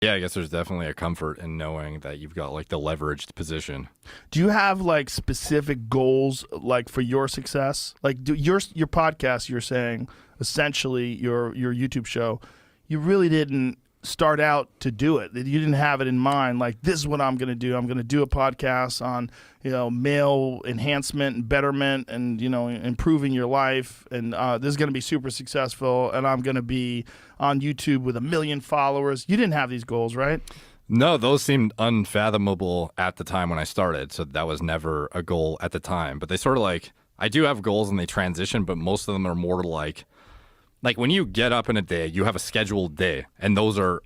Yeah, I guess there's definitely a comfort in knowing that you've got like the leveraged position. Do you have like specific goals like for your success? Like do your podcast, you're saying essentially your YouTube show, you really didn't start out to do it. You didn't have it in mind like this is what I'm going to do. I'm going to do a podcast on, male enhancement and betterment and, improving your life, and this is going to be super successful, and I'm going to be on YouTube with 1 million followers. You didn't have these goals, right? No, those seemed unfathomable at the time when I started, so that was never a goal at the time. But they sort of like, I do have goals and they transition, but most of them are more like when you get up in a day, you have a scheduled day, and those are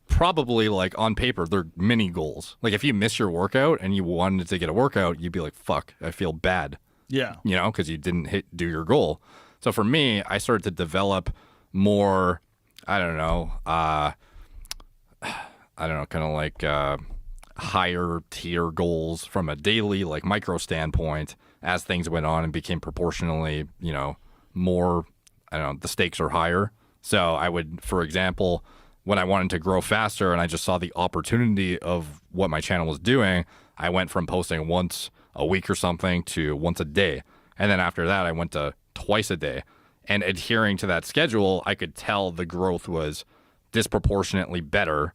probably like on paper, they're mini goals. Like if you miss your workout and you wanted to get a workout, you'd be like, fuck, I feel bad. Yeah. Because you didn't do your goal. So for me, I started to develop more, kind of like higher tier goals from a daily, like micro standpoint as things went on and became proportionally, more, the stakes are higher. So I would, for example, when I wanted to grow faster and I just saw the opportunity of what my channel was doing, I went from posting once a week or something to once a day. And then after that, I went to twice a day. And adhering to that schedule, I could tell the growth was disproportionately better,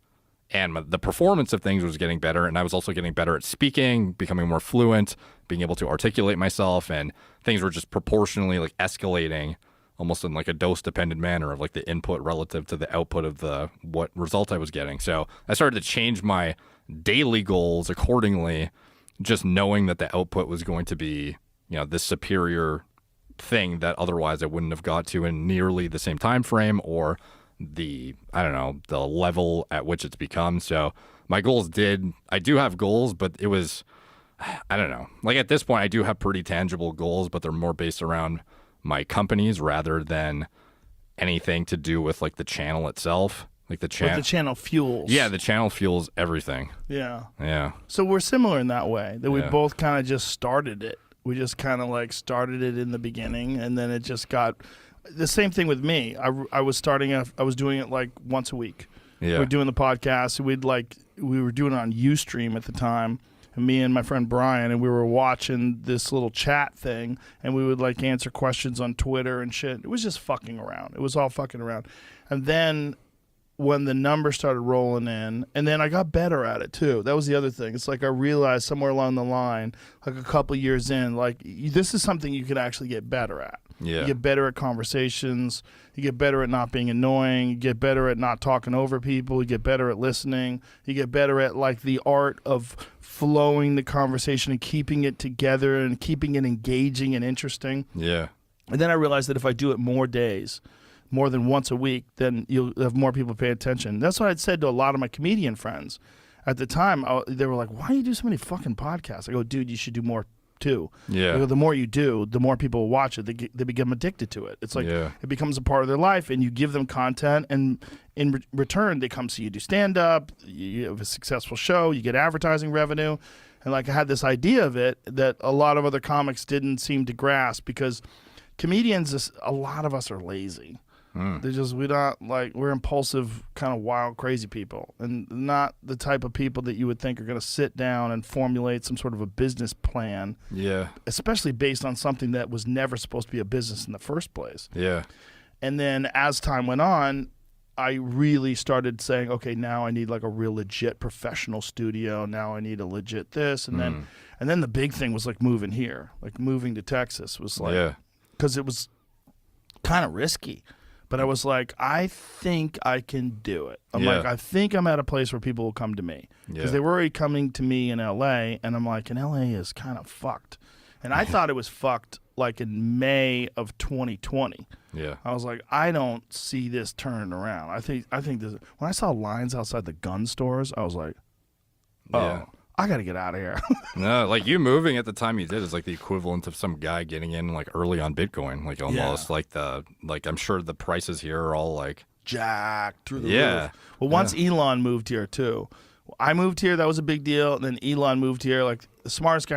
and the performance of things was getting better. And I was also getting better at speaking, becoming more fluent, being able to articulate myself, and things were just proportionally like escalating almost in like a dose-dependent manner of like the input relative to the output of what result I was getting. So I started to change my daily goals accordingly, just knowing that the output was going to be, this superior thing that otherwise I wouldn't have got to in nearly the same time frame or the level at which it's become. So my goals I do have goals, but it was, like at this point I do have pretty tangible goals, but they're more based around my companies rather than anything to do with like the channel itself. Like the channel fuels. Yeah, the channel fuels everything. Yeah. Yeah. So we're similar in that way, that we both kind of just started it. We just kind of like started it in the beginning, and then it just got the same thing with me. I was doing it like once a week. Yeah. We were doing the podcast. We were doing it on Ustream at the time. And me and my friend Brian, and we were watching this little chat thing, and we would like answer questions on Twitter and shit. It was just fucking around. It was all fucking around. And then when the numbers started rolling in, and then I got better at it too. That was the other thing. It's like I realized somewhere along the line, like a couple years in, like this is something you can actually get better at. Yeah. You get better at conversations. You get better at not being annoying. You get better at not talking over people. You get better at listening. You get better at like the art of flowing the conversation and keeping it together and keeping it engaging and interesting. Yeah. And then I realized that if I do it more days, more than once a week, then you'll have more people pay attention. That's what I'd said to a lot of my comedian friends. At the time, they were like, why do you do so many fucking podcasts? I go, dude, you should do more too. Yeah. I go, the more you do, the more people will watch it. They become addicted to it. It's like it becomes a part of their life, and you give them content, and in return, they come see you do stand-up. You have a successful show. You get advertising revenue. And like I had this idea of it that a lot of other comics didn't seem to grasp, because comedians, a lot of us are lazy. They're just, we're impulsive, kind of wild, crazy people, and not the type of people that you would think are going to sit down and formulate some sort of a business plan. Yeah. Especially based on something that was never supposed to be a business in the first place. Yeah. And then as time went on, I really started saying, okay, now I need like a real legit professional studio. Now I need a legit this. And then the big thing was like moving here, like moving to Texas was like, because it was kind of risky. But I was like, I think I can do it. I think I'm at a place where people will come to me. Because they were already coming to me in L.A., and I'm like, and L.A. is kind of fucked. And I thought it was fucked like in May of 2020. Yeah. I was like, I don't see this turning around. I think this. When I saw lines outside the gun stores, I was like, I got to get out of here. No, like you moving at the time you did is like the equivalent of some guy getting in like early on Bitcoin, like almost like I'm sure the prices here are all like jacked through the roof. Well, once Elon moved here too. I moved here, that was a big deal. And then Elon moved here, like the smartest guy